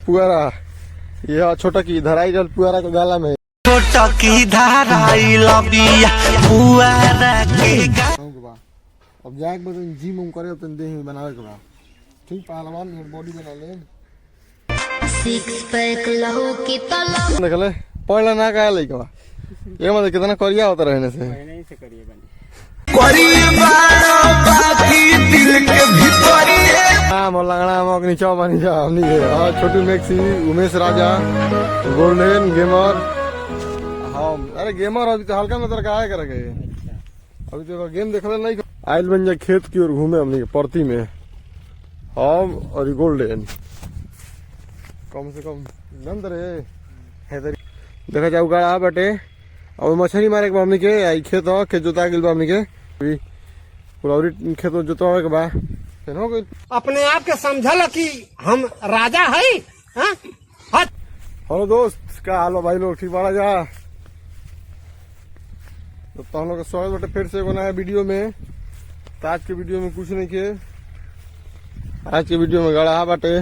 पुआरा यह छोटा की धराई जल पुआरा के गाला में छोटा की धराई लबिया पुआरा के अब जाके बता जिम उम करे तो देह बनावे के बा ठीक पहलवान बॉडी बना ले सिक्स पैक लहू की तलब देखले पहला ना का लइका बा ये मतलब कितना करिया होता रहने से नहीं से करिए बनी बाकी दिल के भीतर हां मोलंगड़ा मग नीचा मानी जा हमनी है और छोटू मैक्सी उमेश राजा गोल्डन गेमर हां अरे गेमर अभी तो हल्का में तरका आए करके अभी तो गेम देखले नहीं आइल बन जा खेत की ओर घूमे हमनी के परती में हम और गोल्डन कम से कम नंद रे है देखा जाऊ गाड़ा बटे और मछली मारे के हमनी के आई खेत हो के जोता गेल बा हमनी के पुलौरी खेत जोता के बा फिर हो गइल अपने आप के समझल कि हम राजा है हेलो दोस्त का हाल हो भाई लोग ठीक बाड़ा जा तो हम लोग का स्वागत बटे फिर से एगो नया वीडियो में। तो आज के वीडियो में कुछ नहीं के आज के वीडियो में गड़ा बाटे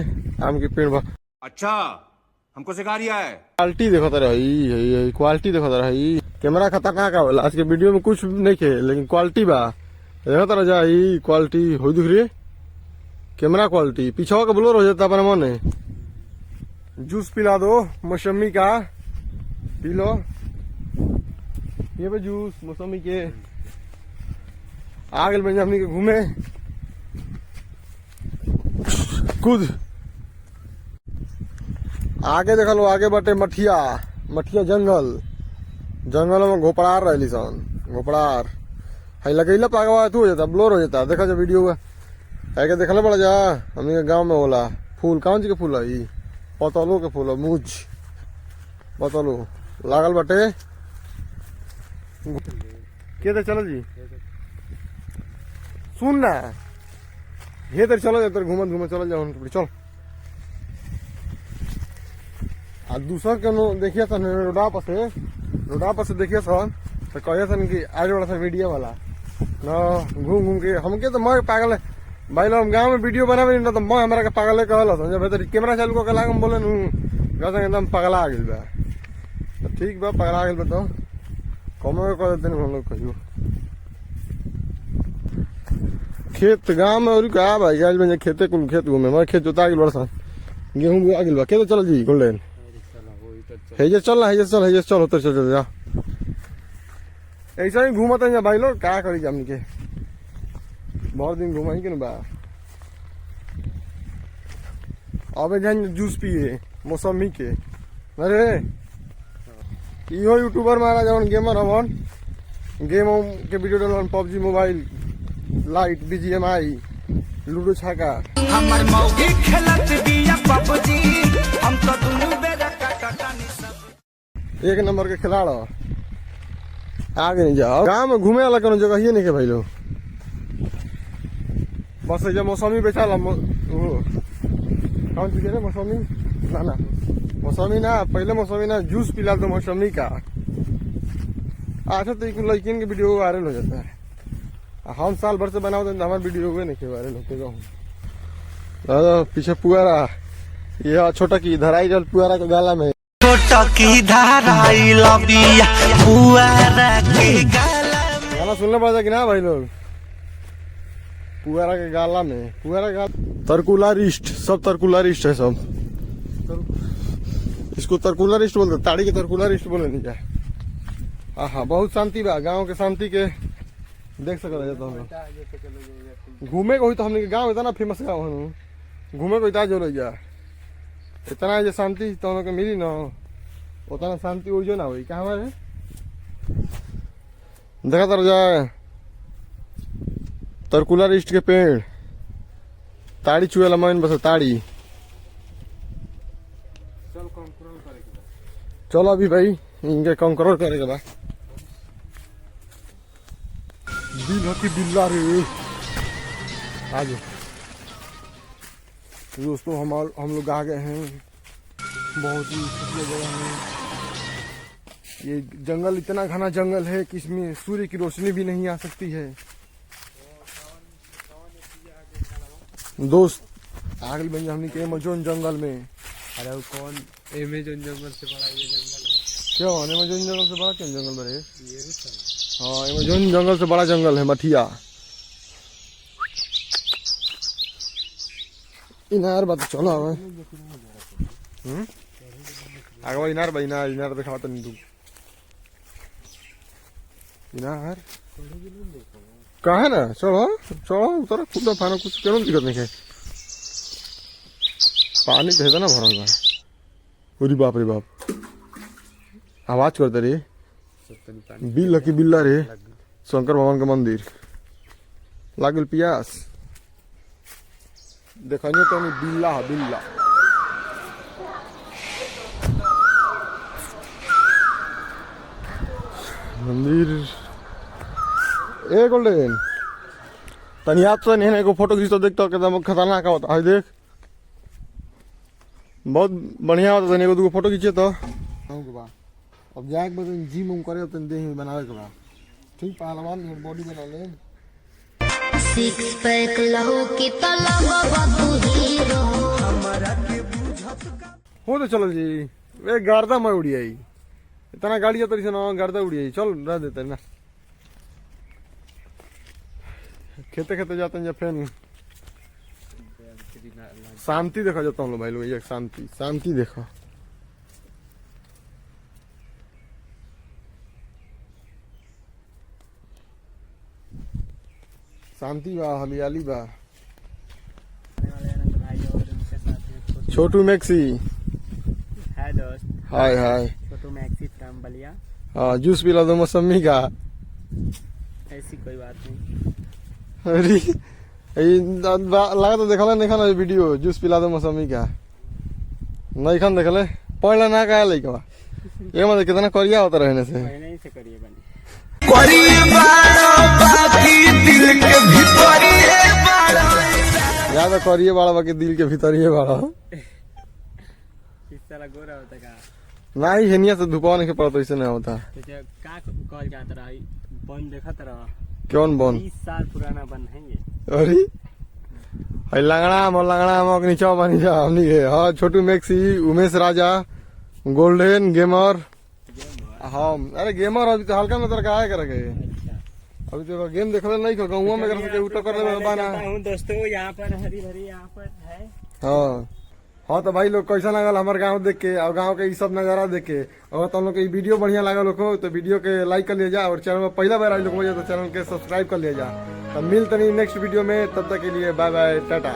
आम के पेड़ बा अच्छा हमको सिखा रिया है क्वालिटी देखता रही क्वालिटी देखता रही कैमरा खतरनाक होला आज के वीडियो में कुछ नहीं के लेकिन क्वालिटी बा देखता रह जा क्वालिटी हो दिख रही है कैमरा क्वालिटी पीछा का ब्लोर हो जाता अपना मन है जूस पिला दो मौसमी का पी लो ये भी जूस मौसमी के आगे बन हमनी के घूमे कूद आगे देख लो आगे बटे मठिया मठिया जंगल जंगल में घोपड़ार रही सन घोपड़ार है लगेला पागवा तू हो जाता ब्लोर हो जाता देखा जा वीडियो है देखला पड़ा जा हमनी के गांव में होला फूल कौन सी के फूल है पतलो के फूल मुझ पतलो लागल बटे के तो चलो जी सुन ना हे तर चलो तर घूमत घूमत चल जाओ चल आ दूसरा के देखिए सन रोडा पर से देखिए सन तो कहिए सन कि आज वाला सा मीडिया वाला न घूम घूम के हमके तो मैं पागल है भाई लोग हम गाँव में वीडियो बनावे ना तो मैं हमारा के पागल कहला था जब तो कैमरा चालू करके लाग हम बोले नु एकदम पगला आ गइल बा तो ठीक बा पगला आ गइल बा तो कमे कर देते हम लोग कहियो खेत गाँव में और का भाई आज में खेते कुल खेत घूमे मैं खेत जोता गेल बरसा गेहूं आ गेल बा के तो चल जी गोल्डन है जे चल होते चल जा ऐसा ही घूमत है भाई लोग क्या करी हमनी के बहुत दिन घुमाई के बा अब जान जूस पिए मौसमी के अरे इहो यूट्यूबर मारा जवन गेमर हवन गेम के वीडियो डालन PUBG mobile light BGMI ludo छाका हमर मौगी खेलत बिया पबजी हम तो दुनु बेरा काटानी सब एक नंबर के खिलाड़ आगे नहीं जाओ गाँव में घूमे वाला कोनो जगह ही नहीं के भाई लोग बस जब मौसमी बेचा ला कौन चीज है मौसमी ना मौसमी ना पहले मौसमी ना जूस पिला तो मौसमी का अच्छा तो लड़किन के वीडियो वायरल हो जाता है हम साल भर से बनाओ तो हमारे वीडियो हुए नहीं के वायरल होते पीछे पुआरा यह छोटा की धराई जल पुआरा के गाला में छोटा की धराई लबिया पुआरा के गाला सुनने पड़ा कि ना भाई लोग पुआरा के गाला में पुआरा गाल तरकुलरिस्ट सब तरकुलरिस्ट है सब इसको तरकुलरिस्ट बोलते ताड़ी के तरकुलरिस्ट बोले नहीं जाए हाँ बहुत शांति बा गांव के शांति के देख सकते जाता हम घूमे को हुई तो हमने गांव इतना फेमस गाँव है घूमे को इतना जो ले जा इतना जो शांति तो हम लोग मिली ना उतना शांति वो जो ना हुई क्या हमारे देखा तर जाए तरकुलरिस्ट के पेड़ ताड़ी चुएला मन बस ताड़ी चलो अभी भाई इनके कंट्रोल करेगा बा बिल की बिल्ला रे आज दोस्तों हम लोग आ गए हैं बहुत ही खूबसूरत जगह है ये जंगल इतना घना जंगल है कि इसमें सूर्य की रोशनी भी नहीं आ सकती है दोस्त आगे बन हमने के अमेज़न जंगल में अरे वो कौन अमेज़न जंगल से बड़ा ये जंगल है। क्यों अमेज़न जंगल से बड़ा क्यों जंगल में रहे? ये भी सर हाँ अमेज़न जंगल से बड़ा जंगल है मठिया। इनार बात चलो हमें आगे इनार भाई इनार इनार दिखा तो नहीं तू इनार कहा है ना चलो चलो उतर खुद फानो कुछ क्यों दिक्कत नहीं है पानी भेजा ना भरल बा अरे बाप रे बाप आवाज करते रे बिल की बिल्ला रे शंकर भगवान का मंदिर लागल पियास देखिए तो बिल्ला है बिल्ला मंदिर ए गोल्डन तनी याद से नहीं को फोटो खींचता देखता एकदम खतरनाक होता है देख बहुत बढ़िया होता तनी को फोटो खींचे तो अब जाके बस जिम उम करे तो देह बनावे के बा ठीक पहलवान बॉडी बना ले सिक्स पैक लहू की तलवा तू हीरो हो तो चलो जी वे गर्दा में उड़ी आई इतना गाड़ी तरी से ना गर्दा उड़ी आई चल रह देते ना खेते खेते जाते हैं जब फिर शांति देखा जाता हूँ भाई लोग ये शांति शांति देखो शांति बा हरियाली बा छोटू मैक्सी है दोस्त हाय हाय छोटू मैक्सी फ्रॉम बलिया। हाँ जूस पिला दो मौसमी का ऐसी कोई बात नहीं। अरे लगा तो देखा नहीं खाना वीडियो जूस पिला दो मौसमी का नहीं खान देखले पहले ना कहा लइका ये मतलब कितना करिया होता रहने से पहले ही से करिए बनी ज्यादा करिए बाड़ा बाकी दिल के भीतर ये बाड़ा इस तरह गोरा होता का नहीं हेनिया से धुपा नहीं पड़ता ऐसे नहीं होता तो का कॉल जाता रहा बन देखा तरह कौन बन 20 साल पुराना बन है ये। अरे लंगड़ा मक नीचा मानी जा हमनी है हाँ छोटू मैक्सी उमेश राजा गोल्डन गेमर हाँ अरे गेमर अभी तो हल्का में तरह आया करेंगे अभी तो गेम देखले नहीं कर गाँव में कर सके उठा कर ले बाना हूँ दोस्तों यहाँ पर हरी भरी यहाँ पर है। हाँ हाँ तो भाई लोग कैसा लगल हमारे गांव देख के और गांव के ये सब नजारा देख के अगर तुम लोग के वीडियो बढ़िया लगा लोग हो तो वीडियो के लाइक कर लिया जा और चैनल में पहला बार आई लोग हो जाए तो चैनल के सब्सक्राइब कर लिया जा। तो मिलते नहीं नेक्स्ट वीडियो में तब तक के लिए बाय बाय टाटा।